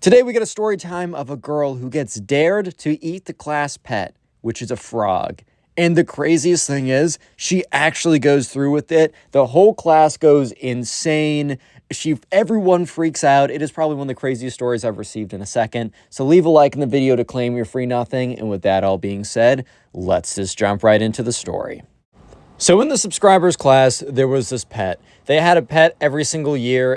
Today we get a story time of a girl who gets dared to eat the class pet, which is a frog. And the craziest thing is, she actually goes through with it. The whole class goes insane. Everyone freaks out. It is probably one of the craziest stories I've received in a second. So leave a like in the video to claim your free nothing. And with that all being said, let's just jump right into the story. So in the subscribers class, there was this pet. They had a pet every single year,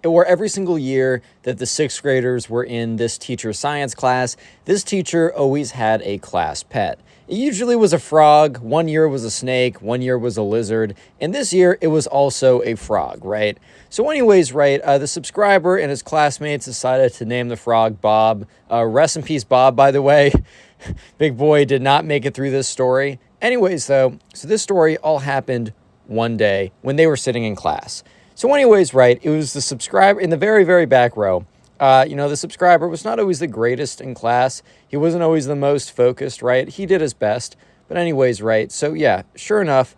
or every single year that the sixth graders were in this teacher's science class, this teacher always had a class pet. It usually was a frog, 1 year was a snake, 1 year was a lizard, and this year it was also a frog, right? So anyways, right, the subscriber and his classmates decided to name the frog Bob. Rest in peace, Bob, by the way. Big boy did not make it through this story. Anyways, though, so this story all happened one day when they were sitting in class. So anyways, right, it was the subscriber in the very, very back row. The subscriber was not always the greatest in class. He wasn't always the most focused, right? He did his best. But anyways, right, so yeah, sure enough,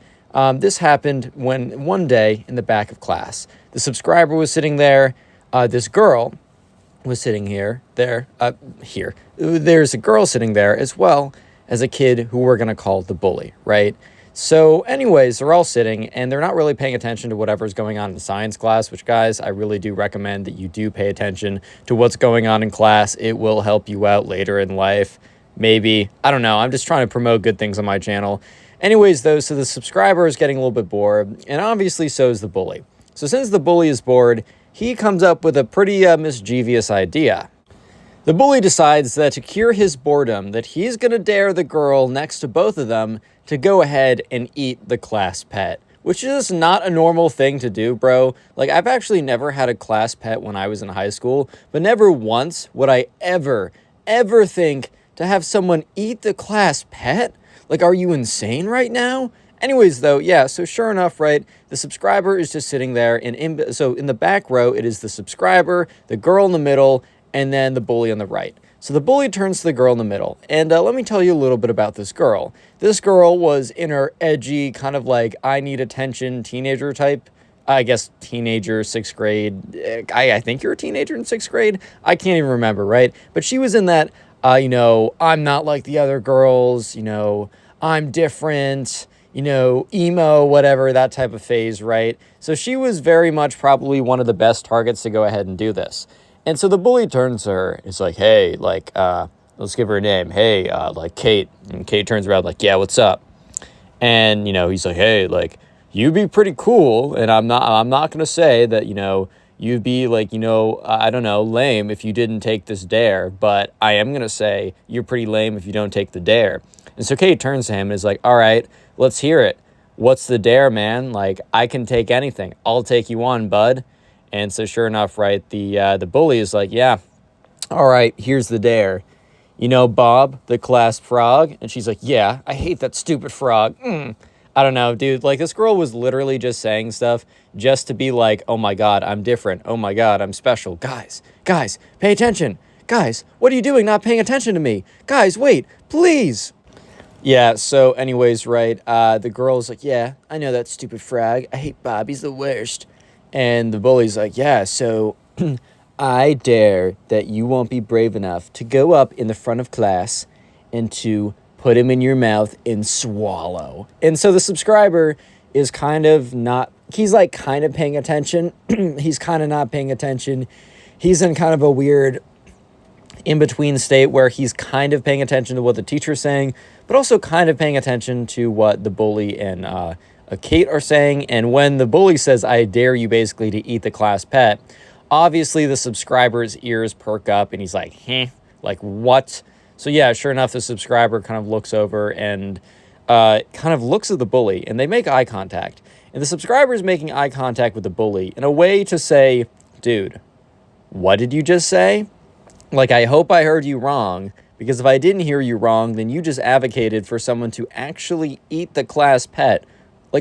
this happened when one day in the back of class. The subscriber was sitting there. This girl was sitting here. There's a girl sitting there as well as a kid who we're going to call the bully, right? So anyways, they're all sitting and they're not really paying attention to whatever's going on in science class, which, guys, I really do recommend that you do pay attention to what's going on in class. It will help you out later in life. Maybe. I don't know. I'm just trying to promote good things on my channel. Anyways, though, so the subscriber is getting a little bit bored, and obviously so is the bully. So since the bully is bored, he comes up with a pretty mischievous idea. The bully decides that to cure his boredom, that he's going to dare the girl next to both of them to go ahead and eat the class pet, which is not a normal thing to do, bro. Like, I've actually never had a class pet when I was in high school, but never once would I ever think to have someone eat the class pet. Like, are you insane right now? Anyways, though, yeah, so sure enough, right, the subscriber is just sitting there, and so in the back row, it is the subscriber, the girl in the middle, and then the bully on the right. So the bully turns to the girl in the middle. And let me tell you a little bit about this girl. This girl was in her edgy, kind of like, I need attention teenager type. I guess teenager, sixth grade. I think you're a teenager in sixth grade. I can't even remember, right? But she was in that, I'm not like the other girls, I'm different, emo, whatever, that type of phase, right? So she was very much probably one of the best targets to go ahead and do this. And so the bully turns to her. It's like, hey, let's give her a name. Hey, Kate. And Kate turns around like, yeah, what's up? And, he's like, hey, you'd be pretty cool. And I'm not going to say that, you'd be I don't know, lame if you didn't take this dare. But I am going to say you're pretty lame if you don't take the dare. And so Kate turns to him and is like, all right, let's hear it. What's the dare, man? I can take anything. I'll take you on, bud. And so sure enough, right, the bully is like, yeah, all right, here's the dare. Bob, the class frog? And she's like, yeah, I hate that stupid frog. I don't know, dude. This girl was literally just saying stuff just to be like, oh my God, I'm different. Oh my God, I'm special. Guys, pay attention. Guys, what are you doing not paying attention to me? Guys, wait, please. Yeah, so anyways, right, the girl's like, yeah, I know that stupid frog. I hate Bob, he's the worst. And the bully's like, yeah, so I dare that you won't be brave enough to go up in the front of class and to put him in your mouth and swallow. And so the subscriber is kind of paying attention. He's kind of not paying attention. He's in kind of a weird in-between state where he's kind of paying attention to what the teacher's saying, but also kind of paying attention to what the bully and Kate are saying. And when the bully says, I dare you basically to eat the class pet, obviously the subscriber's ears perk up and he's like, what? So yeah, sure enough, the subscriber kind of looks over and kind of looks at the bully, and they make eye contact. And the subscriber is making eye contact with the bully in a way to say, dude, what did you just say? I hope I heard you wrong, because if I didn't hear you wrong, then you just advocated for someone to actually eat the class pet.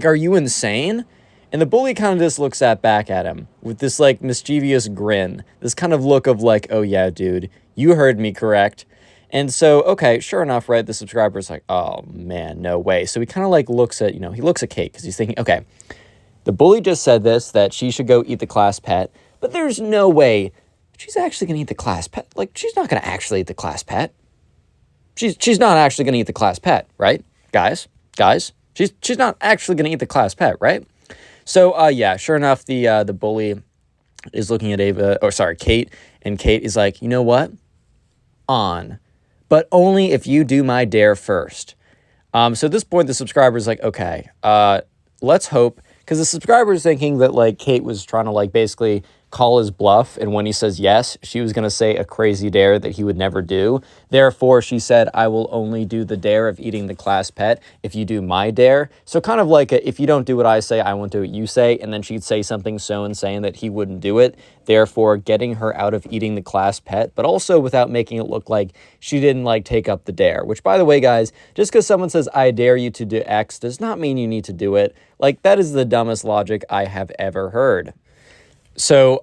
Are you insane? And the bully kind of just looks back at him with this, mischievous grin. This kind of look of oh, yeah, dude, you heard me correct. And so, okay, sure enough, right, the subscriber's like, oh, man, no way. So he kind of, looks at, he looks at Kate because he's thinking, okay, the bully just said this, that she should go eat the class pet, but there's no way she's actually going to eat the class pet. Like, she's not going to actually eat the class pet. She's not actually going to eat the class pet, right? Guys, she's not actually going to eat the class pet, right? So, yeah, sure enough, the bully is looking at Kate, and Kate is like, you know what? On. But only if you do my dare first. So at this point, the subscriber's like, okay, let's hope, because the subscriber's thinking that, like, Kate was trying to, like, basically call his bluff, and when he says yes, she was going to say a crazy dare that he would never do. Therefore, she said, I will only do the dare of eating the class pet if you do my dare. So kind of like if you don't do what I say, I won't do what you say, and then she'd say something so insane that he wouldn't do it, therefore getting her out of eating the class pet, but also without making it look like she didn't, like, take up the dare. Which, by the way, guys, just because someone says, I dare you to do X, does not mean you need to do it. Like, that is the dumbest logic I have ever heard. So,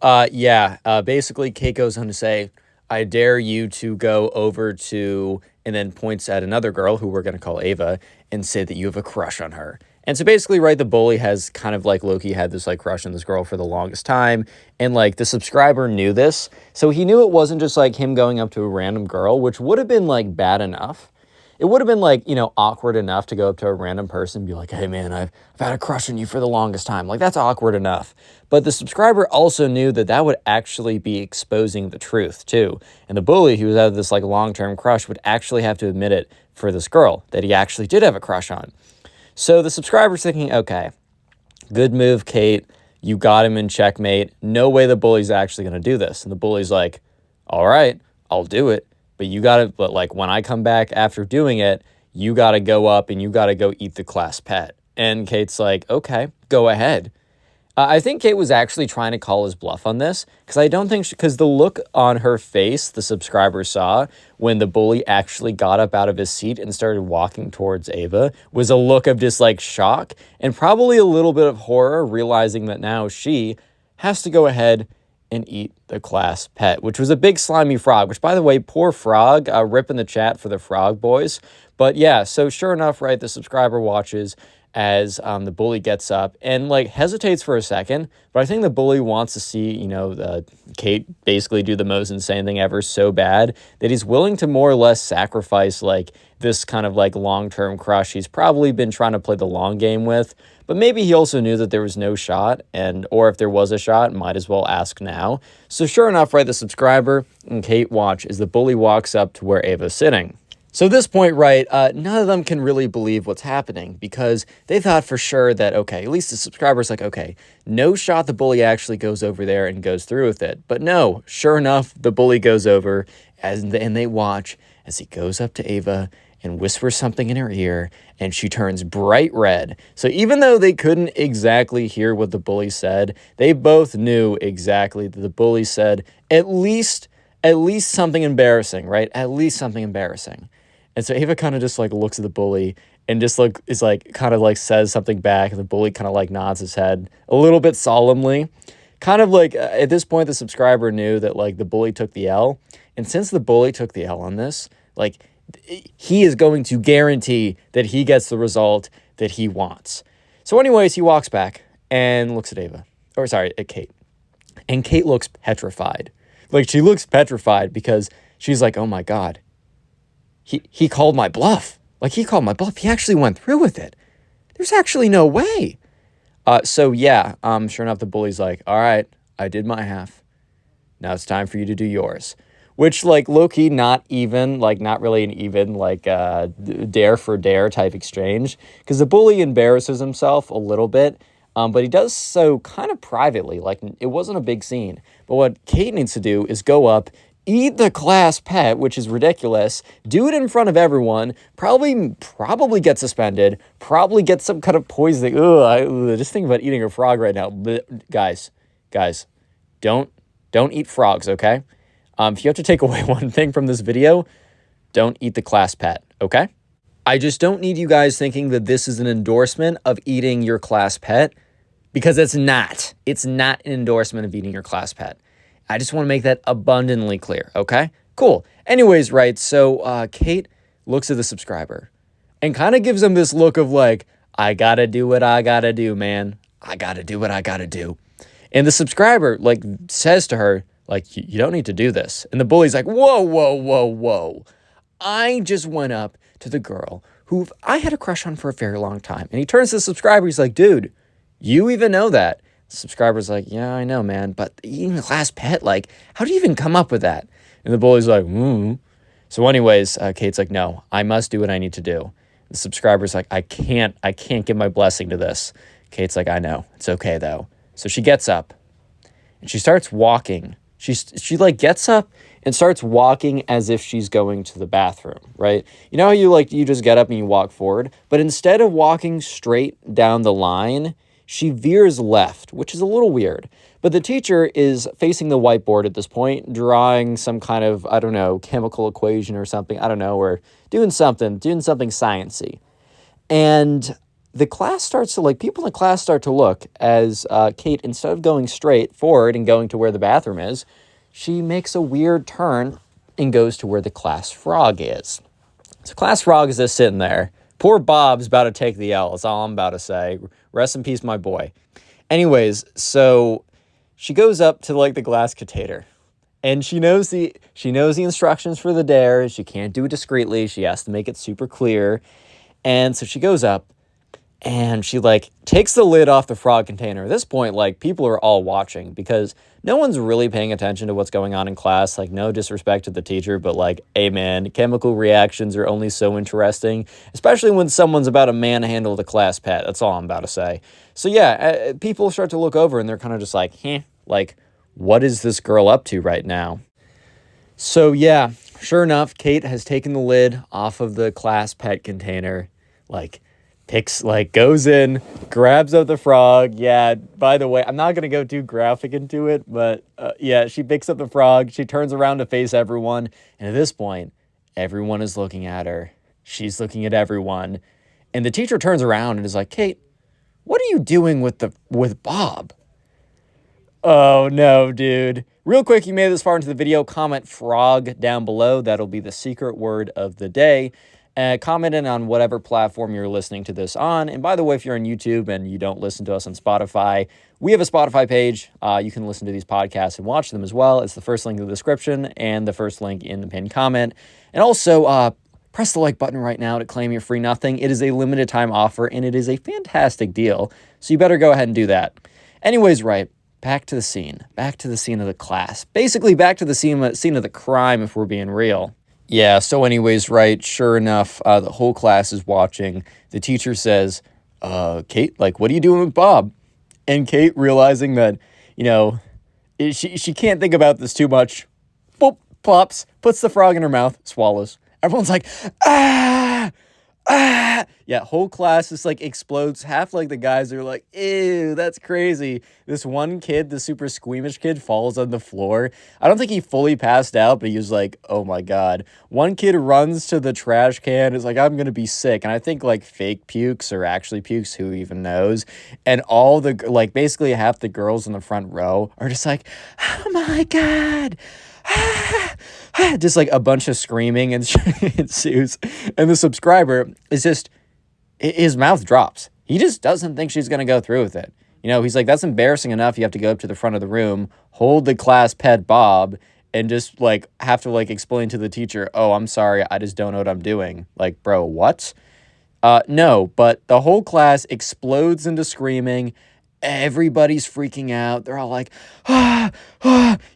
basically Kate goes on to say, I dare you to go over to, and then points at another girl who we're going to call Ava, and say that you have a crush on her. And so basically, right, the bully has kind of like Loki had this, like, crush on this girl for the longest time, and, like, the subscriber knew this, so he knew it wasn't just, like, him going up to a random girl, which would have been, like, bad enough. It would have been, like, you know, awkward enough to go up to a random person and be like, hey, man, I've had a crush on you for the longest time. Like, that's awkward enough. But the subscriber also knew that that would actually be exposing the truth, too. And the bully, who had this, like, long-term crush, would actually have to admit it for this girl, that he actually did have a crush on. So the subscriber's thinking, okay, good move, Kate. You got him in checkmate. No way the bully's actually going to do this. And the bully's like, all right, I'll do it. But like, when I come back after doing it, you got to go up and you got to go eat the class pet. And Kate's like, okay, go ahead. I think Kate was actually trying to call his bluff on this, because I don't think because the look on her face the subscriber saw when the bully actually got up out of his seat and started walking towards Ava was a look of just, like, shock and probably a little bit of horror, realizing that now she has to go ahead and eat the class pet, which was a big slimy frog, which, by the way, poor frog, rip in the chat for the frog boys. But yeah, so sure enough, right, the subscriber watches as the bully gets up and, like, hesitates for a second, but I think the bully wants to see, you know, Kate basically do the most insane thing ever so bad that he's willing to more or less sacrifice, like, this kind of, like, long-term crush he's probably been trying to play the long game with. But maybe he also knew that there was no shot, or if there was a shot, might as well ask now. So sure enough, right, the subscriber and Kate watch as the bully walks up to where Ava's sitting. So at this point, right, none of them can really believe what's happening, because they thought for sure that, okay, at least the subscriber's like, okay, no shot the bully actually goes over there and goes through with it. But no, sure enough, the bully goes over, and they watch as he goes up to Ava and whispers something in her ear, and she turns bright red. So even though they couldn't exactly hear what the bully said, they both knew exactly that the bully said at least something embarrassing, right? At least something embarrassing. And so Ava kind of just, like, looks at the bully and just, like, is, like, kind of, like, says something back, and the bully kind of, like, nods his head a little bit solemnly. Kind of like, at this point, the subscriber knew that, like, the bully took the L. And since the bully took the L on this, like, he is going to guarantee that he gets the result that he wants. So anyways, he walks back and looks at at Kate. And Kate looks petrified. Like, she looks petrified because she's like, oh my God, he called my bluff. Like, he called my bluff. He actually went through with it. There's actually no way. Sure enough, the bully's like, all right, I did my half. Now it's time for you to do yours. Which, like, low-key, not really an even, like, dare for dare type exchange. Because the bully embarrasses himself a little bit, but he does so kind of privately. Like, it wasn't a big scene. But what Kate needs to do is go up, eat the class pet, which is ridiculous, do it in front of everyone, probably get suspended, probably get some kind of poisoning. Just think about eating a frog right now. Guys, don't eat frogs, okay? If you have to take away one thing from this video, don't eat the class pet, okay? I just don't need you guys thinking that this is an endorsement of eating your class pet, because it's not. It's not an endorsement of eating your class pet. I just want to make that abundantly clear, okay? Cool. Anyways, right, so Kate looks at the subscriber and kind of gives him this look of, like, I gotta do what I gotta do, man. I gotta do what I gotta do. And the subscriber, like, says to her, Like, you don't need to do this. And the bully's like, whoa, whoa, whoa, whoa. I just went up to the girl who I had a crush on for a very long time. And he turns to the subscriber. He's like, dude, you even know that? The subscriber's like, yeah, I know, man. But even class pet, like, how do you even come up with that? And the bully's like, So anyways, Kate's like, no, I must do what I need to do. The subscriber's like, I can't give my blessing to this. Kate's like, I know. It's okay, though. So she gets up and she starts walking. She like gets up and starts walking as if she's going to the bathroom, right? You know how you just get up and you walk forward, but instead of walking straight down the line, she veers left, which is a little weird. But the teacher is facing the whiteboard at this point, drawing some kind of, I don't know, chemical equation or something, I don't know, or doing something sciencey. And the class starts to, like, people in the class start to look as Kate, instead of going straight forward and going to where the bathroom is, she makes a weird turn and goes to where the class frog is. So class frog is just sitting there. Poor Bob's about to take the L. That's all I'm about to say. Rest in peace, my boy. Anyways, so she goes up to, like, the glass container. And she knows the instructions for the dare. She can't do it discreetly. She has to make it super clear. And so she goes up and she, like, takes the lid off the frog container. At this point, like, people are all watching because no one's really paying attention to what's going on in class. Like, no disrespect to the teacher, but, like, hey, man, chemical reactions are only so interesting, especially when someone's about to manhandle the class pet. That's all I'm about to say. So, yeah, people start to look over and they're kind of just like, like, what is this girl up to right now? So, yeah, sure enough, Kate has taken the lid off of the class pet container, goes in, grabs up the frog. Yeah, by the way, I'm not going to go too graphic into it, but yeah, she picks up the frog. She turns around to face everyone. And at this point, everyone is looking at her. She's looking at everyone. And the teacher turns around and is like, Kate, what are you doing with Bob? Oh, no, dude. Real quick, you made it this far into the video, comment frog down below. That'll be the secret word of the day. Comment in on whatever platform you're listening to this on. And by the way, if you're on YouTube and you don't listen to us on Spotify, we have a Spotify page. You can listen to these podcasts and watch them as well. It's the first link in the description and the first link in the pinned comment. And also, press the like button right now to claim your free nothing. It is a limited time offer and it is a fantastic deal. So you better go ahead and do that. Anyways, right, back to the scene of the class. Basically, back to the scene of the crime, if we're being real. Yeah, so anyways, right, sure enough, the whole class is watching. The teacher says, Kate, like, what are you doing with Bob? And Kate, realizing that, she can't think about this too much, boop, plops, puts the frog in her mouth, swallows. Everyone's like, ah! Yeah, whole class just, like, explodes. Half, like, the guys are like, ew, that's crazy. This one kid, the super squeamish kid, falls on the floor. I don't think he fully passed out, but he was like, oh my god. One kid runs to the trash can, is like, I'm gonna be sick. And I think, like, fake pukes or actually pukes, who even knows? And all the, like, basically half the girls in the front row are just like, oh my god. Just like a bunch of screaming ensues, and the subscriber is just, his mouth drops. He just doesn't think she's gonna go through with it. He's like, that's embarrassing enough. You have to go up to the front of the room, hold the class pet Bob, and just, like, have to, like, explain to the teacher, oh, I'm sorry, I just don't know what I'm doing. Like, bro, what? No, but the whole class explodes into screaming. Everybody's freaking out. They're all like, ah.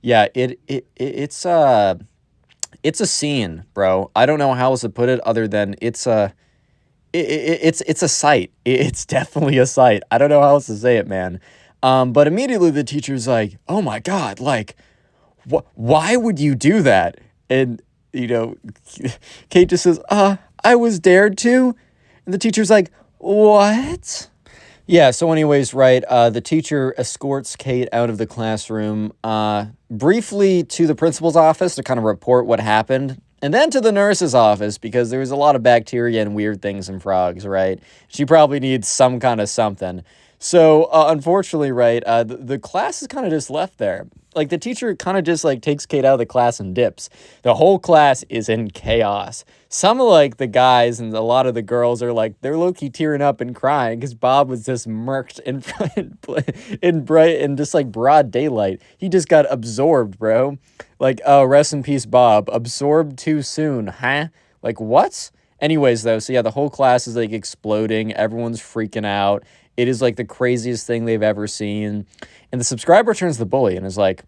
Yeah, it's a scene, bro. I don't know how else to put it other than it's a sight. It's definitely a sight. I don't know how else to say it, man. But immediately the teacher's like, oh my god, like, why would you do that? And, Kate just says, I was dared to. And the teacher's like, what? Yeah, so anyways, right, the teacher escorts Kate out of the classroom, briefly to the principal's office to kind of report what happened, and then to the nurse's office because there was a lot of bacteria and weird things in frogs, right? She probably needs some kind of something. So, unfortunately, right, the class is kind of just left there. Like, the teacher kind of just, like, takes Kate out of the class and dips. The whole class is in chaos. Some of, like, the guys and a lot of the girls are, like, they're low-key tearing up and crying because Bob was just murked in front, in just, like, broad daylight. He just got absorbed, bro. Like, oh, rest in peace, Bob. Absorbed too soon, huh? Like, what? Anyways, though, so yeah, the whole class is, like, exploding. Everyone's freaking out. It is like the craziest thing they've ever seen. And the subscriber turns the bully and is like,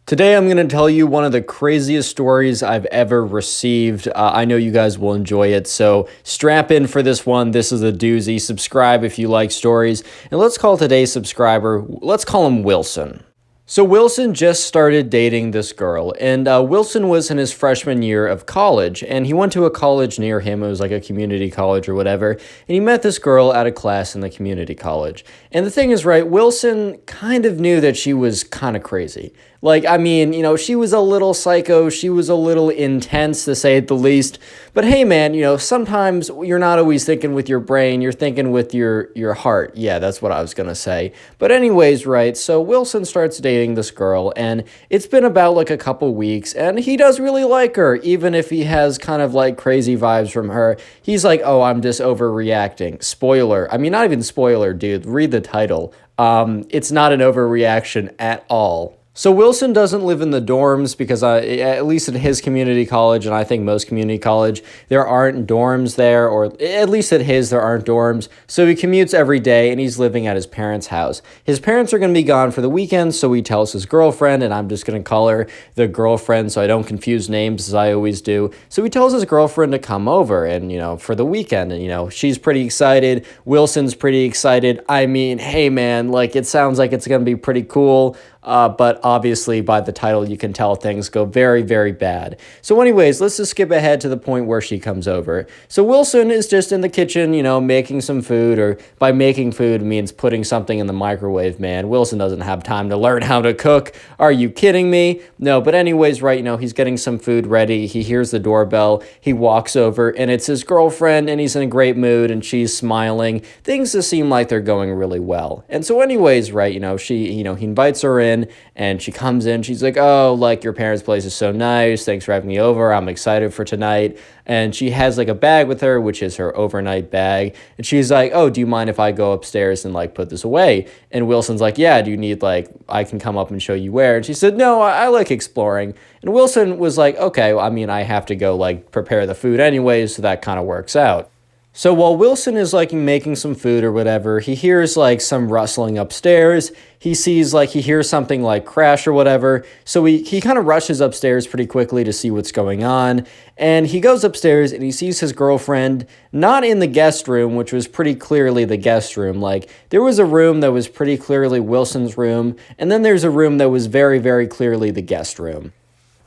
today I'm going to tell you one of the craziest stories I've ever received. I know you guys will enjoy it, so strap in for this one. This is a doozy. Subscribe if you like stories. And let's call today's subscriber, let's call him Wilson. So Wilson just started dating this girl, and Wilson was in his freshman year of college, and he went to a college near him. It was like a community college or whatever, and he met this girl at a class in the community college. And the thing is, right, Wilson kind of knew that she was kind of crazy. Like, I mean, you know, she was a little psycho, she was a little intense, to say it the least. But hey, man, you know, sometimes you're not always thinking with your brain, you're thinking with your heart. Yeah, that's what I was gonna say. But anyways, right, so Wilson starts dating this girl, and it's been about like a couple weeks, and he does really like her, even if he has kind of like crazy vibes from her. He's like, oh, I'm just overreacting. Spoiler. I mean, not even spoiler, dude. Read the title. It's not an overreaction at all. So Wilson doesn't live in the dorms because at least at his community college, and I think most community college, there aren't dorms there, or at least at his, there aren't dorms. So he commutes every day, and he's living at his parents' house. His parents are going to be gone for the weekend, so he tells his girlfriend, and I'm just going to call her the girlfriend so I don't confuse names as I always do. So he tells his girlfriend to come over, and, you know, for the weekend, and, you know, she's pretty excited. Wilson's pretty excited. I mean, hey, man, like, it sounds like it's going to be pretty cool. But obviously by the title, you can tell things go very, very bad. So anyways, let's just skip ahead to the point where she comes over. So Wilson is just in the kitchen, you know, making some food, or by making food means putting something in the microwave, man. Wilson doesn't have time to learn how to cook. Are you kidding me? No, but anyways, right, you know, he's getting some food ready. He hears the doorbell. He walks over, and it's his girlfriend, and he's in a great mood, and she's smiling. Things just seem like they're going really well. And so anyways, right, you know, he invites her in, and she comes in. She's like, oh, like, your parents' place is so nice. Thanks for having me over. I'm excited for tonight. And she has like a bag with her, which is her overnight bag. And she's like, oh, do you mind if I go upstairs and like put this away? And Wilson's like, yeah, do you need, like, I can come up and show you where? And she said, no, I like exploring. And Wilson was like, okay, well, I mean, I have to go like prepare the food anyways, so that kind of works out. So while Wilson is like making some food or whatever, he hears like some rustling upstairs. He hears something like crash or whatever. So he kind of rushes upstairs pretty quickly to see what's going on. And he goes upstairs and he sees his girlfriend not in the guest room, which was pretty clearly the guest room. Like, there was a room that was pretty clearly Wilson's room, and then there's a room that was very, very clearly the guest room.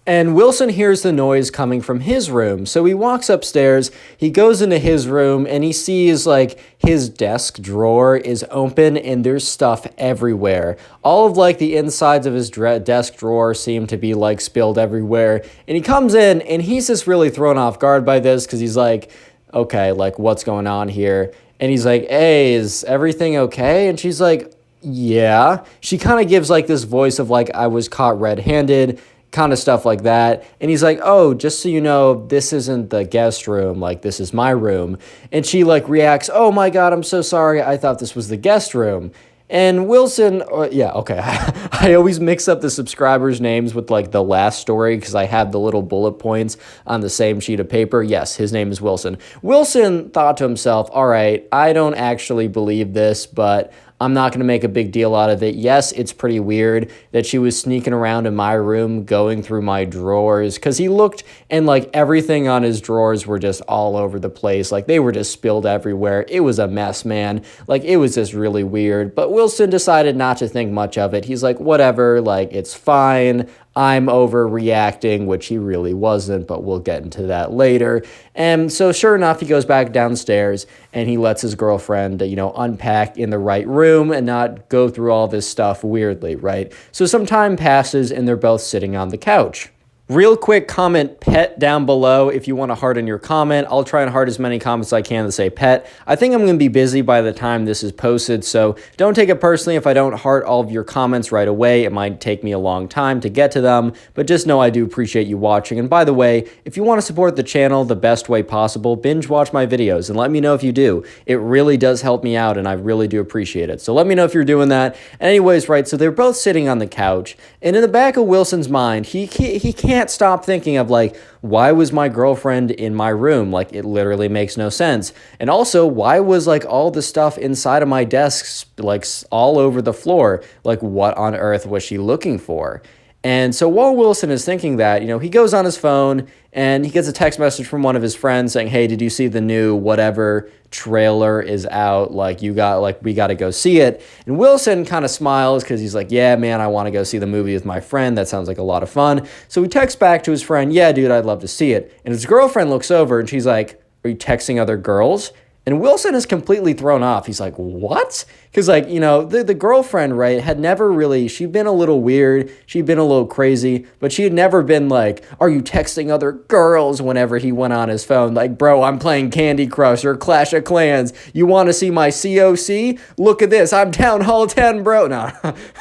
And Wilson hears the noise coming from his room. So he walks upstairs, he goes into his room, and he sees like his desk drawer is open and there's stuff everywhere. All of like the insides of his desk drawer seem to be like spilled everywhere. And he comes in and he's just really thrown off guard by this because he's like, okay, like, what's going on here? And he's like, hey, is everything okay? And she's like, yeah. She kind of gives like this voice of like, I was caught red-handed, kind of stuff like that. And he's like, oh, just so you know, this isn't the guest room, like, this is my room. And she like reacts, oh my God, I'm so sorry, I thought this was the guest room. And Wilson, yeah, okay. I always mix up the subscribers' names with like the last story because I have the little bullet points on the same sheet of paper. Yes, his name is Wilson. Wilson thought to himself, all right, I don't actually believe this, but I'm not going to make a big deal out of it. Yes, it's pretty weird that she was sneaking around in my room, going through my drawers, because he looked and like everything on his drawers were just all over the place. Like, they were just spilled everywhere. It was a mess, man. Like, it was just really weird. But Wilson decided not to think much of it. He's like, whatever, like, it's fine. I'm overreacting, which he really wasn't, but we'll get into that later. And so sure enough, he goes back downstairs and he lets his girlfriend, unpack in the right room and not go through all this stuff weirdly, right? So some time passes and they're both sitting on the couch. Real quick comment pet down below if you want to heart in your comment. I'll try and heart as many comments as I can to say pet. I think I'm going to be busy by the time this is posted, so don't take it personally if I don't heart all of your comments right away. It might take me a long time to get to them, but just know I do appreciate you watching. And by the way, if you want to support the channel the best way possible, binge watch my videos and let me know if you do. It really does help me out and I really do appreciate it. So let me know if you're doing that. Anyways, right, so they're both sitting on the couch, and in the back of Wilson's mind, he can't stop thinking of like, why was my girlfriend in my room? Like, it literally makes no sense. And also, why was like all the stuff inside of my desk like all over the floor? Like, what on earth was she looking for? And so while Wilson is thinking that, he goes on his phone and he gets a text message from one of his friends saying, hey, did you see the new whatever trailer is out? Like, we got to go see it. And Wilson kind of smiles because he's like, yeah, man, I want to go see the movie with my friend. That sounds like a lot of fun. So he texts back to his friend, yeah, dude, I'd love to see it. And his girlfriend looks over and she's like, are you texting other girls? And Wilson is completely thrown off. He's like, what? Because, like, the girlfriend, right, had never really, she'd been a little weird. She'd been a little crazy, but she had never been like, are you texting other girls whenever he went on his phone? Like, bro, I'm playing Candy Crush or Clash of Clans. You want to see my COC? Look at this. I'm Town Hall 10, bro. No,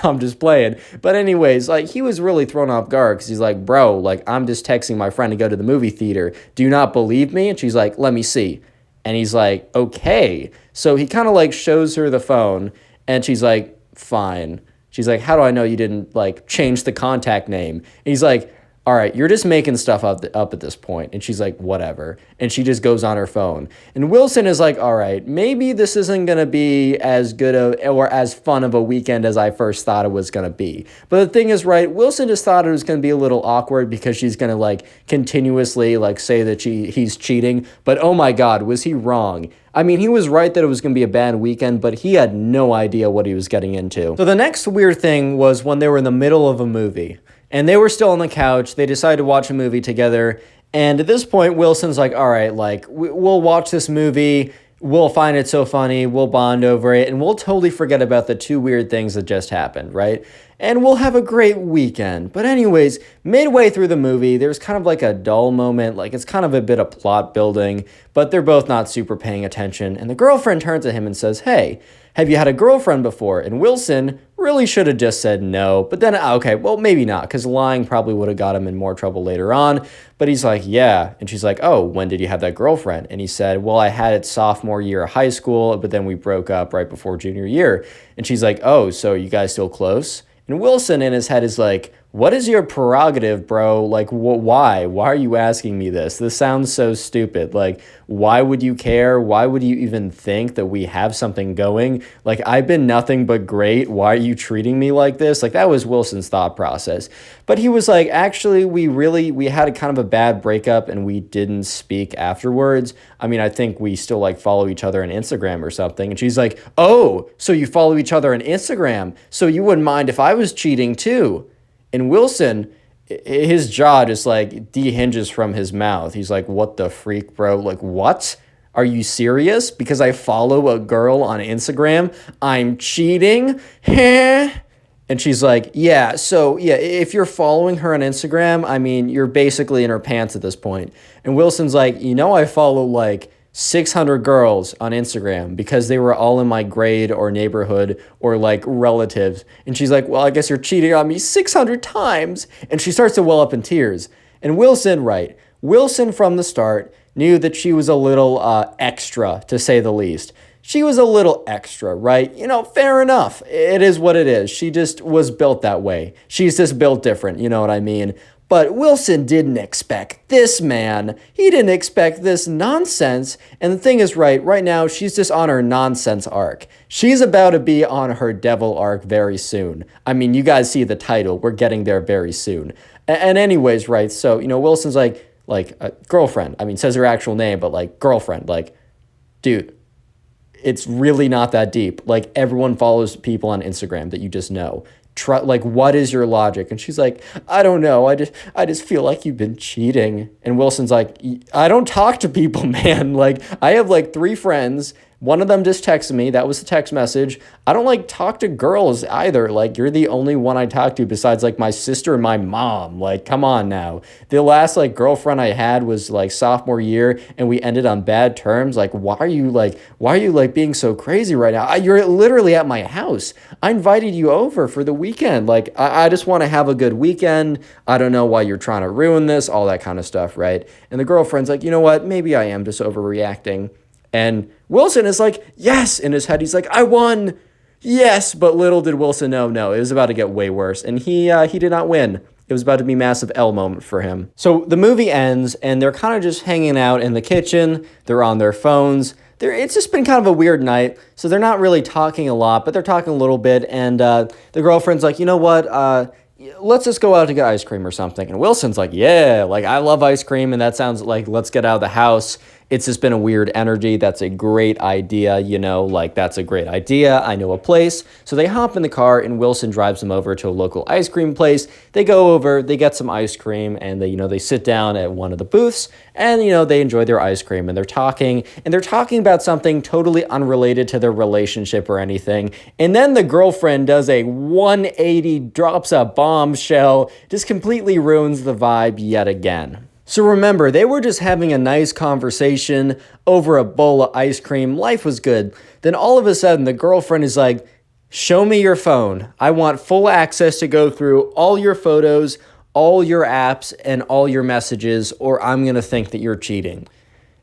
I'm just playing. But anyways, like, he was really thrown off guard because he's like, bro, like, I'm just texting my friend to go to the movie theater. Do you not believe me? And she's like, let me see. And he's like, okay. So he kind of like shows her the phone and she's like, fine. She's like, how do I know you didn't like change the contact name? And he's like, all right, you're just making stuff up at this point. And she's like, whatever. And she just goes on her phone. And Wilson is like, all right, maybe this isn't going to be as good or as fun of a weekend as I first thought it was going to be. But the thing is, right, Wilson just thought it was going to be a little awkward because she's going to like continuously like say that he's cheating. But oh my God, was he wrong? I mean, he was right that it was going to be a bad weekend, but he had no idea what he was getting into. So the next weird thing was when they were in the middle of a movie. And they were still on the couch. They decided to watch a movie together. And at this point, Wilson's like, all right, like, we'll watch this movie. We'll find it so funny. We'll bond over it. And we'll totally forget about the two weird things that just happened, right? And we'll have a great weekend. But anyways, midway through the movie, there's kind of like a dull moment. Like, it's kind of a bit of plot building, but they're both not super paying attention. And the girlfriend turns to him and says, hey, have you had a girlfriend before? And Wilson really should have just said no. But then, okay, well, maybe not, because lying probably would have got him in more trouble later on. But he's like, yeah. And she's like, oh, when did you have that girlfriend? And he said, well, I had it sophomore year of high school, but then we broke up right before junior year. And she's like, oh, so you guys still close? And Wilson in his head is like, what is your prerogative, bro? Like, why? Why are you asking me this? This sounds so stupid. Like, why would you care? Why would you even think that we have something going? Like, I've been nothing but great. Why are you treating me like this? Like, that was Wilson's thought process. But he was like, actually, we had a kind of a bad breakup and we didn't speak afterwards. I mean, I think we still like follow each other on Instagram or something. And she's like, oh, so you follow each other on Instagram. So you wouldn't mind if I was cheating too. And Wilson, his jaw just like dehinges from his mouth. He's like, what the freak, bro? Like, what? Are you serious? Because I follow a girl on Instagram, I'm cheating? Heh? And she's like, yeah, so yeah, if you're following her on Instagram, I mean, you're basically in her pants at this point. And Wilson's like, I follow like 600 girls on Instagram because they were all in my grade or neighborhood or like relatives. And she's like, well, I guess you're cheating on me 600 times. And she starts to well up in tears. And Wilson from the start knew that she was a little extra, to say the least. She was a little extra, right? Fair enough. It is what it is. She just was built that way. She's just built different, you know what I mean? But Wilson didn't expect this, man. He didn't expect this nonsense. And the thing is, right now, she's just on her nonsense arc. She's about to be on her devil arc very soon. I mean, you guys see the title. We're getting there very soon. And anyways, right, so, Wilson's like girlfriend. I mean, says her actual name, but like girlfriend. Like, dude, it's really not that deep. Like, everyone follows people on Instagram that you just know. Like, what is your logic? And she's like, I don't know. I just feel like you've been cheating. And Wilson's like, I don't talk to people, man. Like, I have like 3 friends. One of them just texted me. That was the text message. I don't like talk to girls either. Like, you're the only one I talk to besides like my sister and my mom. Like, come on now. The last like girlfriend I had was like sophomore year and we ended on bad terms. Like, why are you like being so crazy right now? You're literally at my house. I invited you over for the weekend. Like, I just want to have a good weekend. I don't know why you're trying to ruin this, all that kind of stuff, right? And the girlfriend's like, you know what? Maybe I am just overreacting. And Wilson is like, yes, in his head. He's like, I won. Yes. But little did Wilson know, no, it was about to get way worse. And he did not win. It was about to be a massive L moment for him. So the movie ends and they're kind of just hanging out in the kitchen. They're on their phones. It's just been kind of a weird night. So they're not really talking a lot, but they're talking a little bit. And the girlfriend's like, you know what? Let's just go out to get ice cream or something. And Wilson's like, yeah, like I love ice cream. And that sounds like, let's get out of the house. It's just been a weird energy. That's a great idea, like that's a great idea. I know a place. So they hop in the car and Wilson drives them over to a local ice cream place. They go over, they get some ice cream and they sit down at one of the booths and, they enjoy their ice cream and they're talking about something totally unrelated to their relationship or anything. And then the girlfriend does a 180, drops a bombshell, just completely ruins the vibe yet again. So remember, they were just having a nice conversation over a bowl of ice cream. Life was good. Then all of a sudden, the girlfriend is like, show me your phone. I want full access to go through all your photos, all your apps, and all your messages, or I'm going to think that you're cheating.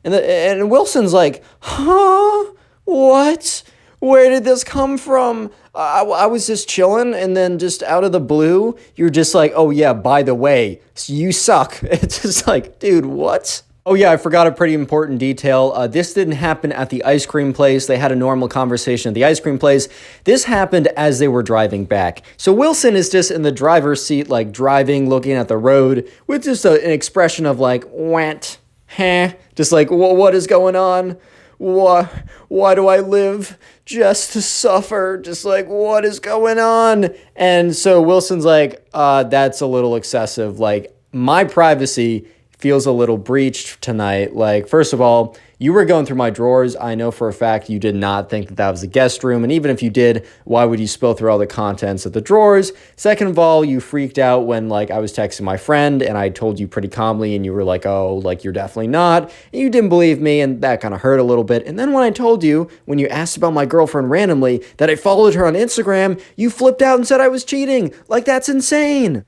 And Wilson's like, huh? What? Where did this come from? I was just chilling, and then just out of the blue, you're just like, oh yeah, by the way, you suck. It's just like, dude, what? Oh yeah, I forgot a pretty important detail. This didn't happen at the ice cream place. They had a normal conversation at the ice cream place. This happened as they were driving back. So Wilson is just in the driver's seat, like driving, looking at the road, with just an expression of like, went, huh? Just like, what is going on? Why do I live just to suffer? Just like, what is going on? And so Wilson's like, that's a little excessive. Like, my privacy feels a little breached tonight. Like, first of all, you were going through my drawers. I know for a fact you did not think that was a guest room. And even if you did, why would you spill through all the contents of the drawers? Second of all, you freaked out when like I was texting my friend and I told you pretty calmly and you were like, oh, like you're definitely not. And you didn't believe me and that kind of hurt a little bit. And then when I told you, when you asked about my girlfriend randomly, that I followed her on Instagram, you flipped out and said I was cheating. Like, that's insane.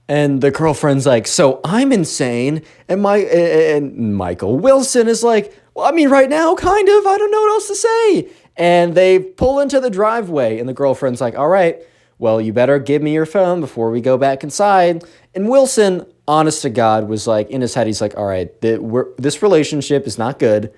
And the girlfriend's like, so I'm insane. And Michael Wilson is like, well, I mean, right now, kind of. I don't know what else to say. And they pull into the driveway. And the girlfriend's like, all right, well, you better give me your phone before we go back inside. And Wilson, honest to God, was like, in his head, he's like, all right, this relationship is not good.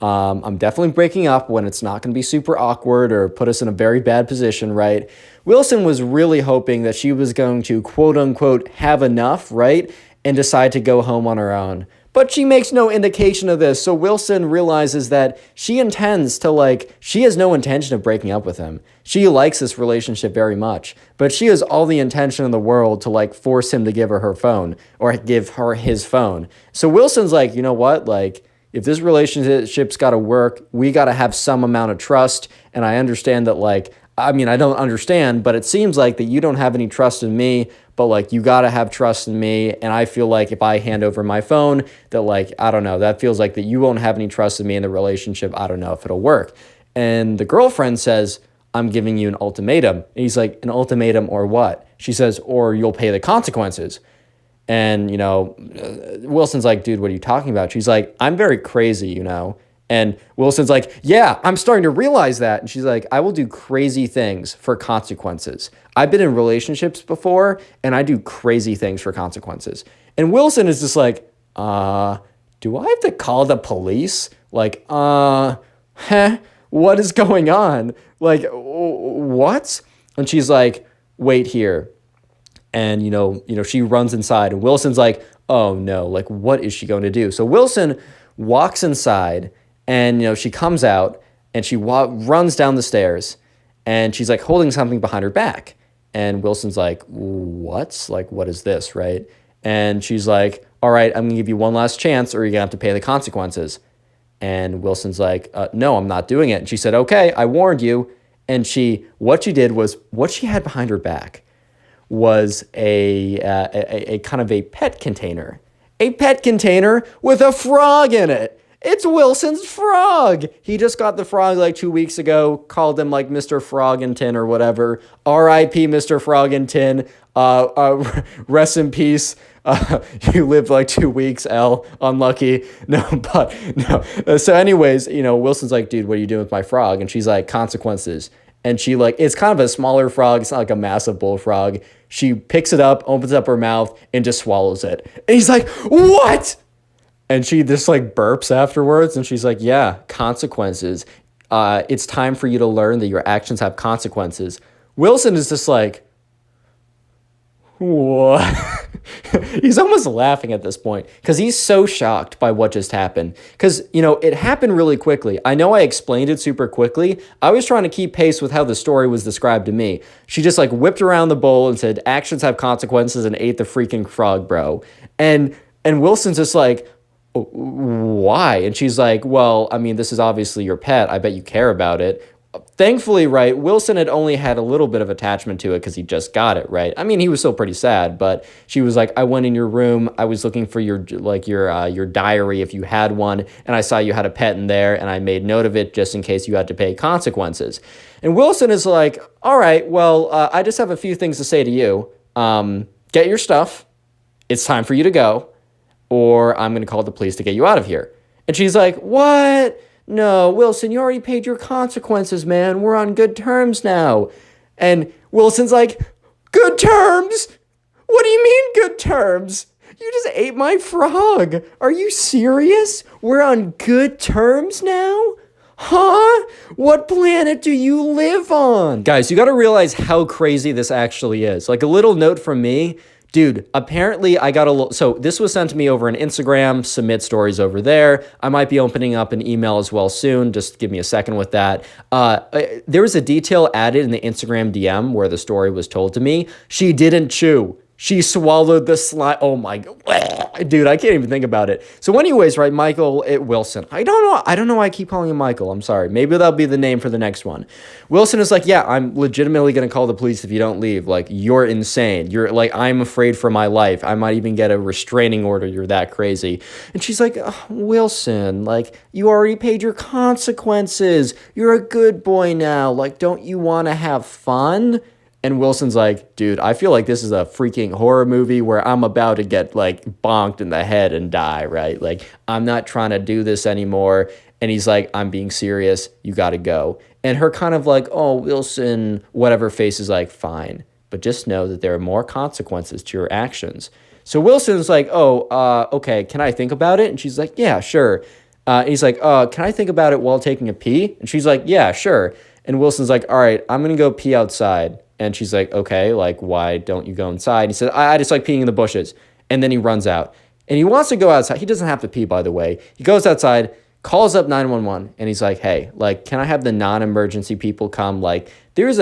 I'm definitely breaking up when it's not going to be super awkward or put us in a very bad position, right? Wilson was really hoping that she was going to, quote unquote, have enough, right? And decide to go home on her own. But she makes no indication of this. So Wilson realizes that she has no intention of breaking up with him. She likes this relationship very much, but she has all the intention in the world to like force him to give her phone or give her his phone. So Wilson's like, you know what? Like, if this relationship's got to work, we got to have some amount of trust. And I understand that, like, I mean, I don't understand, but it seems like that you don't have any trust in me, but like, you got to have trust in me. And I feel like if I hand over my phone, that like, I don't know, that feels like that you won't have any trust in me in the relationship. I don't know if it'll work. And the girlfriend says, I'm giving you an ultimatum. And he's like, an ultimatum or what? She says, or you'll pay the consequences. And, Wilson's like, dude, what are you talking about? She's like, I'm very crazy, And Wilson's like, yeah, I'm starting to realize that. And she's like, I will do crazy things for consequences. I've been in relationships before, and I do crazy things for consequences. And Wilson is just like, do I have to call the police? Like, what is going on? Like, what? And she's like, wait here. And, she runs inside and Wilson's like, oh no, like, what is she going to do? So Wilson walks inside and, she comes out and she runs down the stairs and she's like holding something behind her back. And Wilson's like, what? Like, what is this? Right. And she's like, all right, I'm gonna give you one last chance or you're gonna have to pay the consequences. And Wilson's like, no, I'm not doing it. And she said, okay, I warned you. And what she did was, what she had behind her back was a kind of a pet container with a frog in it. It's Wilson's frog. He just got the frog like 2 weeks ago, called him like Mr. Frog and Tin or whatever. R.I.P. Mr. Frog and Tin. Rest in peace. You lived like 2 weeks, L. Unlucky. No. So anyways, Wilson's like, dude, what are you doing with my frog? And she's like, consequences. And she it's kind of a smaller frog. It's not like a massive bullfrog. She picks it up, opens up her mouth, and just swallows it. And he's like, what? And she just burps afterwards. And she's like, yeah, consequences. It's time for you to learn that your actions have consequences. Wilson is just like, what? He's almost laughing at this point because he's so shocked by what just happened. Because, it happened really quickly. I know I explained it super quickly. I was trying to keep pace with how the story was described to me. She just whipped around the bowl and said, actions have consequences, and ate the freaking frog, bro. And Wilson's just like, why? And she's like, well, I mean, this is obviously your pet. I bet you care about it. Thankfully, right, Wilson had only had a little bit of attachment to it because he just got it, right? I mean, he was still pretty sad, but she was like, I went in your room, I was looking for your diary if you had one, and I saw you had a pet in there, and I made note of it just in case you had to pay consequences. And Wilson is like, all right, well, I just have a few things to say to you. Get your stuff. It's time for you to go, or I'm going to call the police to get you out of here. And she's like, what? No, Wilson, you already paid your consequences, man. We're on good terms now. And Wilson's like, good terms? What do you mean good terms? You just ate my frog. Are you serious? We're on good terms now? Huh? What planet do you live on? Guys, you got to realize how crazy this actually is. A little note from me. Dude, apparently I got so this was sent to me over an Instagram, submit stories over there. I might be opening up an email as well soon. Just give me a second with that. There was a detail added in the Instagram DM where the story was told to me. She didn't chew. She swallowed the slime. Oh my God. Dude, I can't even think about it. So anyways, right, Wilson. I don't know why I keep calling him Michael. I'm sorry. Maybe that'll be the name for the next one. Wilson is like, yeah, I'm legitimately going to call the police if you don't leave. You're insane. You're I'm afraid for my life. I might even get a restraining order. You're that crazy. And she's like, oh, Wilson, you already paid your consequences. You're a good boy now. Don't you want to have fun? And Wilson's like, dude, I feel like this is a freaking horror movie where I'm about to get bonked in the head and die, right? I'm not trying to do this anymore. And he's like, I'm being serious. You got to go. And her kind of oh, Wilson, whatever face is fine. But just know that there are more consequences to your actions. So Wilson's like, oh, okay, can I think about it? And she's like, yeah, sure. And he's like, can I think about it while taking a pee? And she's like, yeah, sure. And Wilson's like, all right, I'm going to go pee outside. And she's like, okay, why don't you go inside? And he said, I just like peeing in the bushes. And then he runs out. And he wants to go outside. He doesn't have to pee, by the way. He goes outside, calls up 911, and he's like, hey, can I have the non-emergency people come? There's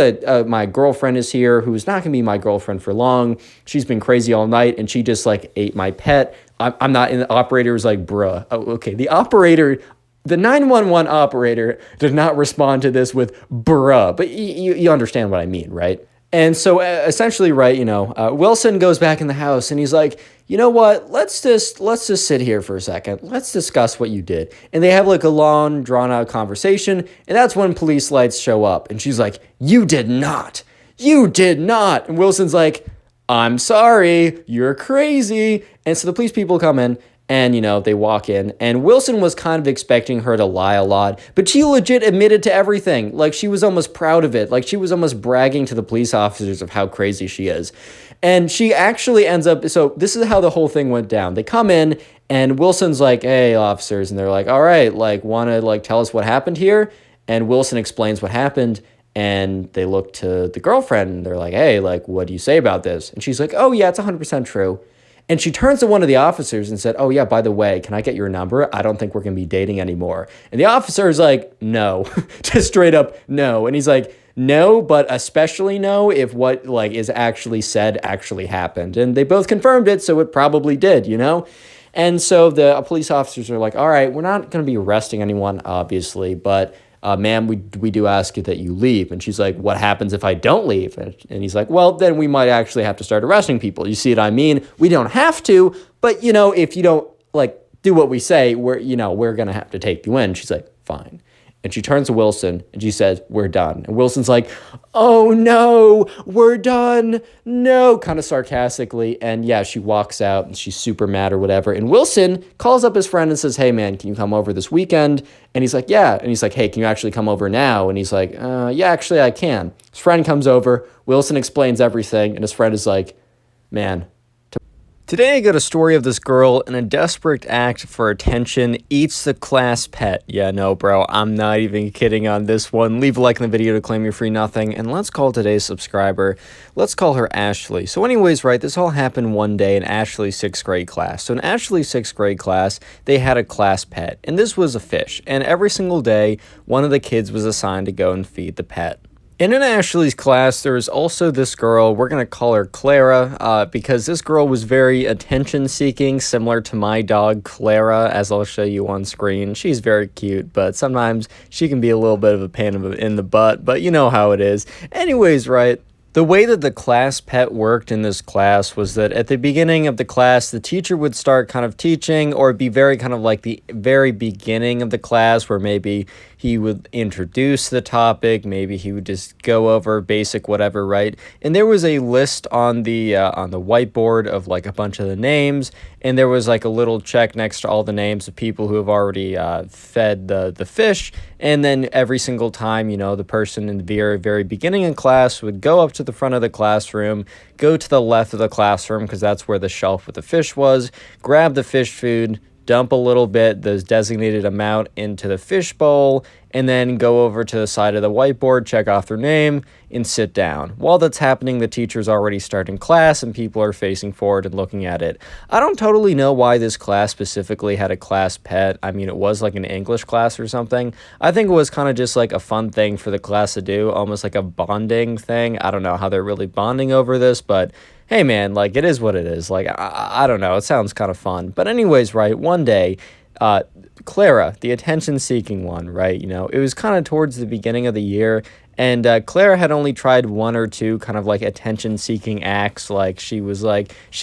my girlfriend is here who's not going to be my girlfriend for long. She's been crazy all night, and she just, ate my pet. I'm not, and the operator was like, bruh. Oh, okay, the 911 operator did not respond to this with bruh, but you understand what I mean, right? And so essentially, right, Wilson goes back in the house and he's like, you know what? Let's just sit here for a second. Let's discuss what you did. And they have a long, drawn out conversation. And that's when police lights show up. And she's like, you did not. You did not. And Wilson's like, I'm sorry. You're crazy. And so the police people come in. And, they walk in, and Wilson was kind of expecting her to lie a lot, but she legit admitted to everything. She was almost proud of it. She was almost bragging to the police officers of how crazy she is. And she actually ends up, so this is how the whole thing went down. They come in, and Wilson's like, hey, officers, and they're like, all right, want to, tell us what happened here? And Wilson explains what happened, and they look to the girlfriend, and they're like, hey, what do you say about this? And she's like, oh, yeah, it's 100% true. And she turns to one of the officers and said, oh, yeah, by the way, can I get your number? I don't think we're going to be dating anymore. And the officer is like, no, just straight up no. And he's like, no, but especially no if what is actually said actually happened. And they both confirmed it, so it probably did, And so the police officers are like, all right, we're not going to be arresting anyone, obviously, but ma'am, we do ask you that you leave. And she's like, what happens if I don't leave? And he's like, well, then we might actually have to start arresting people. You see what I mean? We don't have to, but, you know, if you don't, like, do what we say, we're going to have to take you in. She's like, fine. And she turns to Wilson and she says, we're done. And Wilson's like, oh no, we're done. No, kind of sarcastically. And yeah, she walks out and she's super mad or whatever. And Wilson calls up his friend and says, hey man, can you come over this weekend? And he's like, yeah. And he's like, hey, can you actually come over now? And he's like, yeah, actually I can. His friend comes over. Wilson explains everything. And his friend is like, man. Today I got a story of this girl in a desperate act for attention eats the class pet. Yeah, no, bro, I'm not even kidding on this one. Leave a like in the video to claim your free nothing, and let's call today's subscriber. Let's call her Ashley. So anyways, right, this all happened one day in Ashley's 6th grade class. So in Ashley's 6th grade class, they had a class pet, and this was a fish. And every single day, one of the kids was assigned to go and feed the pet. And in Ashley's class, there was also this girl, we're going to call her Clara, because this girl was very attention-seeking, similar to my dog, Clara, as I'll show you on screen. She's very cute, but sometimes she can be a little bit of a pain in the butt, but you know how it is. Anyways, right, the way that the class pet worked in this class was that at the beginning of the class, the teacher would start kind of teaching, or be very kind of like the very beginning of the class where maybe he would introduce the topic, maybe he would just go over basic whatever, right? And there was a list on the whiteboard of like a bunch of the names, and there was like a little check next to all the names of people who have already fed the fish. And then every single time, you know, the person in the very, very beginning of class would go up to the front of the classroom, go to the left of the classroom, because that's where the shelf with the fish was, grab the fish food, dump a little bit, the designated amount, into the fish bowl, and then go over to the side of the whiteboard, check off their name, and sit down. While that's happening, the teacher's already starting class, and people are facing forward and looking at it. I don't totally know why this class specifically had a class pet. I mean, it was like an English class or something. I think it was kind of just like a fun thing for the class to do, almost like a bonding thing. I don't know how they're really bonding over this, but hey man, like, it is what it is. Like, I don't know, it sounds kind of fun. But anyways, right, one day, Clara, the attention-seeking one, right, you know, it was kind of towards the beginning of the year, and Clara had only tried one or two kind of like attention-seeking acts. Like, she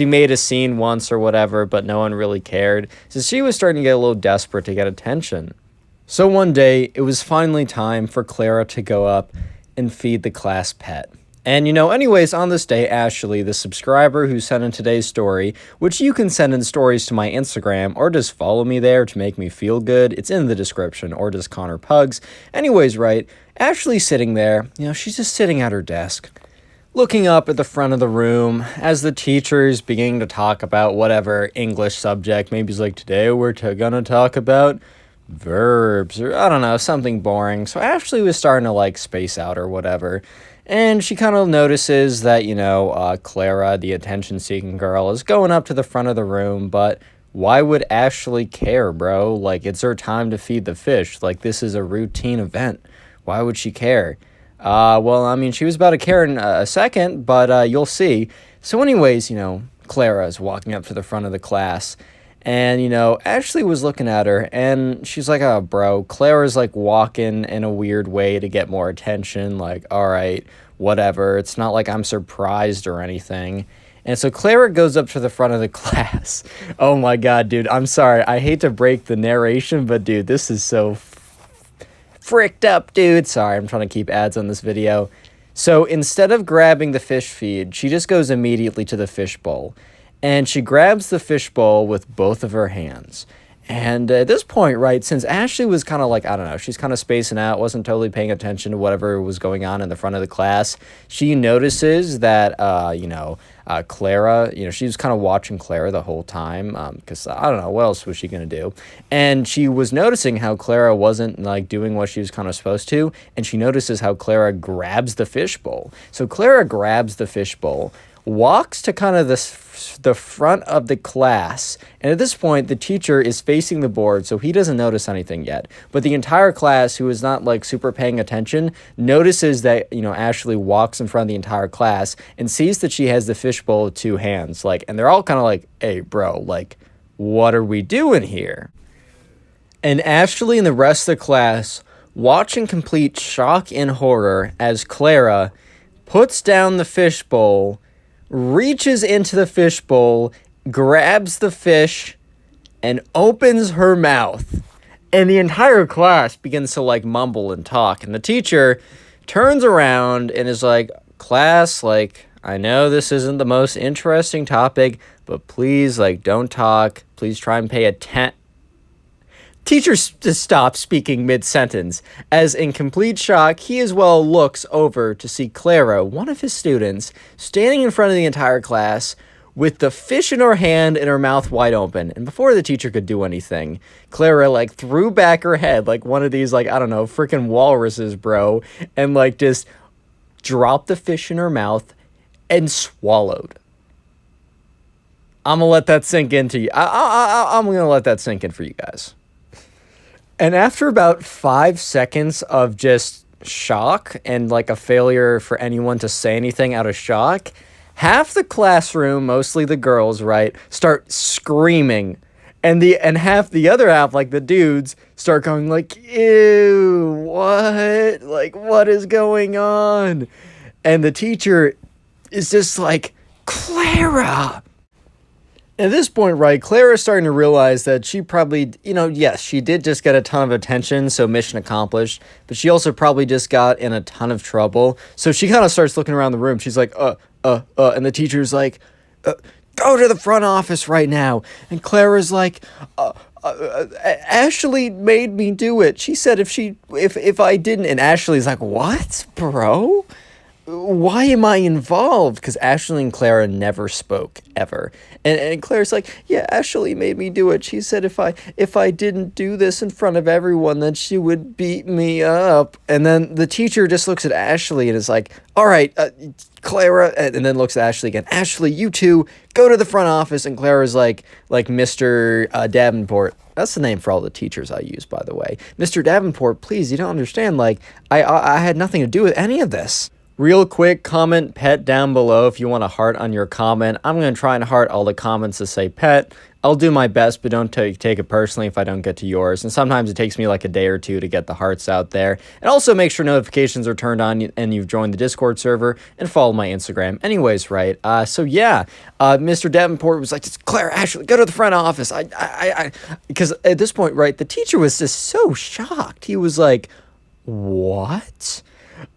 made a scene once or whatever, but no one really cared. So she was starting to get a little desperate to get attention. So one day, it was finally time for Clara to go up and feed the class pet. And, you know, anyways, on this day, Ashley, the subscriber who sent in today's story, which you can send in stories to my Instagram, or just follow me there to make me feel good. It's in the description, or just Connor Pugs. Anyways, right, Ashley's sitting there, you know, she's just sitting at her desk, looking up at the front of the room as the teacher's beginning to talk about whatever English subject. Maybe he's like, today we're gonna talk about verbs, or I don't know, something boring. So Ashley was starting to like space out or whatever. And she kind of notices that, you know, Clara, the attention-seeking girl, is going up to the front of the room, but why would Ashley care, bro? Like, it's her time to feed the fish. Like, this is a routine event. Why would she care? Well, I mean, she was about to care in a second, but you'll see. So anyways, you know, Clara is walking up to the front of the class, and, you know, Ashley was looking at her, and she's like, oh, bro, Clara's, like, walking in a weird way to get more attention. Like, all right, whatever. It's not like I'm surprised or anything. And so Clara goes up to the front of the class. Oh, my God, dude. I'm sorry. I hate to break the narration, but, dude, this is so fricked up, dude. Sorry, I'm trying to keep ads on this video. So instead of grabbing the fish feed, she just goes immediately to the fish bowl. And she grabs the fish bowl with both of her hands. And at this point, right, since Ashley was kind of like, I don't know, she's kind of spacing out, wasn't totally paying attention to whatever was going on in the front of the class, she notices that, Clara, you know, she was kind of watching Clara the whole time, because I don't know, what else was she going to do? And she was noticing how Clara wasn't, like, doing what she was kind of supposed to, and she notices how Clara grabs the fish bowl. So Clara grabs the fish bowl, walks to kind of the front of the class, and at this point the teacher is facing the board, so he doesn't notice anything yet, but the entire class, who is not like super paying attention, notices that, you know, Ashley walks in front of the entire class and sees that she has the fishbowl with two hands, like, and they're all kind of like, hey bro, like, what are we doing here? And Ashley and the rest of the class watch in complete shock and horror as Clara puts down the fishbowl, reaches into the fishbowl, grabs the fish, and opens her mouth. And the entire class begins to like mumble and talk. And the teacher turns around and is like, class, like, I know this isn't the most interesting topic, but please, like, don't talk. Please try and pay attention. Teacher just stops speaking mid-sentence, as in complete shock, he as well looks over to see Clara, one of his students, standing in front of the entire class with the fish in her hand and her mouth wide open. And before the teacher could do anything, Clara, like, threw back her head like one of these, like, I don't know, freaking walruses, bro, and, like, just dropped the fish in her mouth and swallowed. I'm gonna let that sink into you. I'm gonna let that sink in for you guys. And after about 5 seconds of just shock and like a failure for anyone to say anything out of shock, half the classroom, mostly the girls, right, start screaming. And half the other half, like the dudes, start going like, ew, what? Like, what is going on? And the teacher is just like, Clara! At this point, right, Clara's starting to realize that she probably, yes, she did just get a ton of attention, so mission accomplished, but she also probably just got in a ton of trouble. So she kind of starts looking around the room. She's like, and the teacher's like, go to the front office right now. And Clara's like, Ashley made me do it. She said if I didn't, and Ashley's like, what, bro? Why am I involved? Because Ashley and Clara never spoke, ever. And Clara's like, yeah, Ashley made me do it. She said if I didn't do this in front of everyone, then she would beat me up. And then the teacher just looks at Ashley and is like, all right, Clara, and then looks at Ashley again. Ashley, you two, go to the front office. And Clara's like Mr. Davenport. That's the name for all the teachers I use, by the way. Mr. Davenport, please, you don't understand. Like, I had nothing to do with any of this. Real quick, comment pet down below if you want a heart on your comment. I'm going to try and heart all the comments that say pet. I'll do my best, but don't take it personally if I don't get to yours. And sometimes it takes me like a day or two to get the hearts out there. And also make sure notifications are turned on and you've joined the Discord server and follow my Instagram. Anyways, right, so yeah, Mr. Davenport was like, Claire, Ashley, go to the front office. Because at this point, right, the teacher was just so shocked. He was like, what?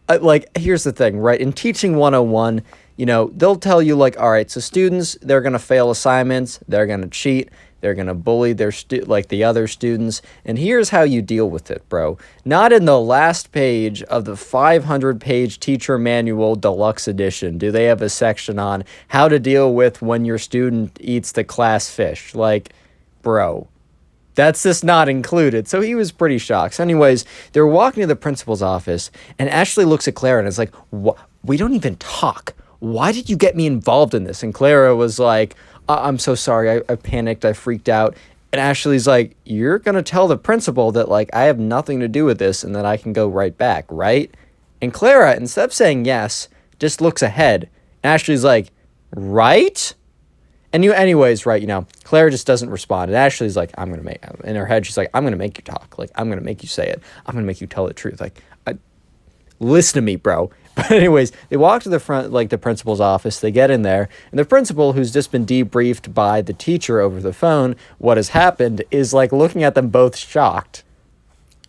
Like, here's the thing, right? In Teaching 101, they'll tell you, like, all right, so students, they're going to fail assignments, they're going to cheat, they're going to bully the other students, and here's how you deal with it, bro. Not in the last page of the 500-page teacher manual deluxe edition do they have a section on how to deal with when your student eats the class fish. Like, bro. That's just not included. So he was pretty shocked. So anyways, they're walking to the principal's office, and Ashley looks at Clara and is like, we don't even talk. Why did you get me involved in this? And Clara was like, I'm so sorry. I panicked. I freaked out. And Ashley's like, you're going to tell the principal that, like, I have nothing to do with this and that I can go right back, right? And Clara, instead of saying yes, just looks ahead. And Ashley's like, right? And anyways, right, Clara just doesn't respond. And Ashley's like, in her head, she's like, I'm going to make you talk. Like, I'm going to make you say it. I'm going to make you tell the truth. Like, listen to me, bro. But anyways, they walk to the front, like, the principal's office. They get in there. And the principal, who's just been debriefed by the teacher over the phone, what has happened, is, like, looking at them both shocked.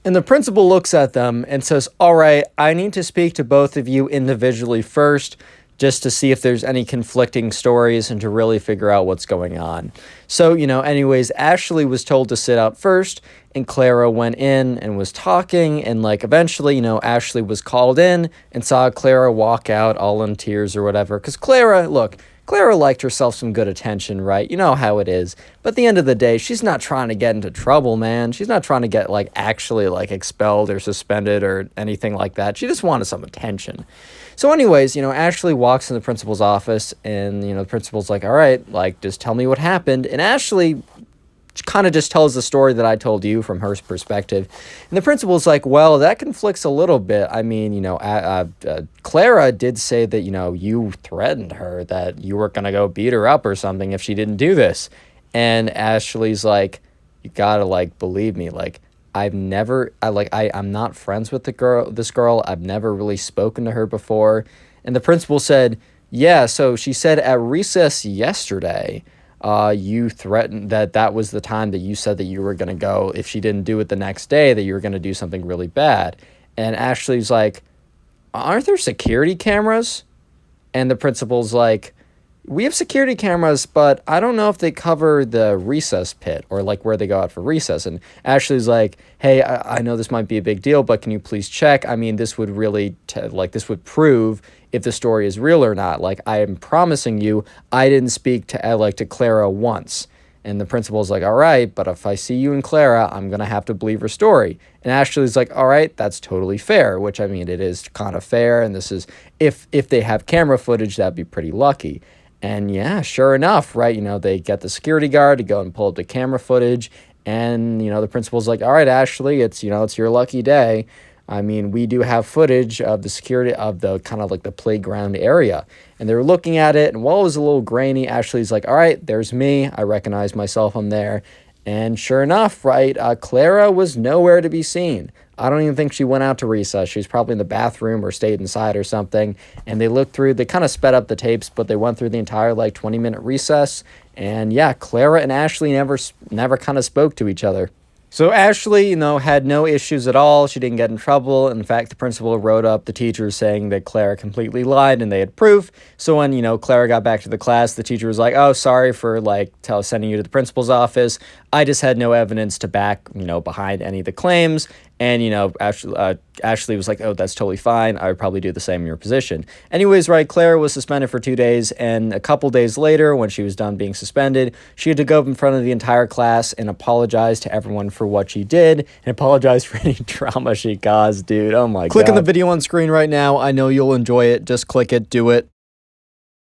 And the principal looks at them and says, all right, I need to speak to both of you individually first, just to see if there's any conflicting stories and to really figure out what's going on. So, anyways, Ashley was told to sit up first, and Clara went in and was talking, and, like, eventually, Ashley was called in and saw Clara walk out all in tears or whatever, because Clara liked herself some good attention, right? You know how it is. But at the end of the day, she's not trying to get into trouble, man. She's not trying to get, like, actually, like, expelled or suspended or anything like that. She just wanted some attention. So anyways, Ashley walks in the principal's office, and, the principal's like, all right, like, just tell me what happened. And Ashley kind of just tells the story that I told you from her perspective. And the principal's like, well, that conflicts a little bit. I mean, Clara did say that, you threatened her, that you were going to go beat her up or something if she didn't do this. And Ashley's like, you gotta like believe me. Like, I'm not friends with this girl. I've never really spoken to her before. And the principal said, yeah, so she said at recess yesterday, you threatened that was the time that you said that you were going to go. If she didn't do it the next day, that you were going to do something really bad. And Ashley's like, aren't there security cameras? And the principal's like, we have security cameras, but I don't know if they cover the recess pit or like where they go out for recess. And Ashley's like, hey, I know this might be a big deal, but can you please check? I mean, this would really this would prove if the story is real or not. Like, I am promising you, I didn't speak to Clara once. And the principal's like, all right, but if I see you and Clara, I'm going to have to believe her story. And Ashley's like, all right, that's totally fair, which I mean, it is kind of fair. And this is, if they have camera footage, that'd be pretty lucky. And yeah, sure enough, right, they get the security guard to go and pull up the camera footage. And, the principal's like, all right, Ashley, it's your lucky day. I mean, we do have footage of the security of the kind of like the playground area. And they're looking at it, and while it was a little grainy, Ashley's like, all right, there's me. I recognize myself. I'm there. And sure enough, right, Clara was nowhere to be seen. I don't even think she went out to recess. She was probably in the bathroom or stayed inside or something. And they kind of sped up the tapes, but they went through the entire 20-minute recess. And yeah, Clara and Ashley never kind of spoke to each other. So Ashley, had no issues at all. She didn't get in trouble. In fact, the principal wrote up the teachers saying that Clara completely lied and they had proof. So when, Clara got back to the class, the teacher was like, oh, sorry for sending you to the principal's office. I just had no evidence to back, behind any of the claims. And, Ashley was like, oh, that's totally fine. I would probably do the same in your position. Anyways, right, Clara was suspended for 2 days. And a couple days later, when she was done being suspended, she had to go up in front of the entire class and apologize to everyone for what she did and apologize for any trauma she caused, dude. Oh, my God. Click on the video on screen right now. I know you'll enjoy it. Just click it. Do it.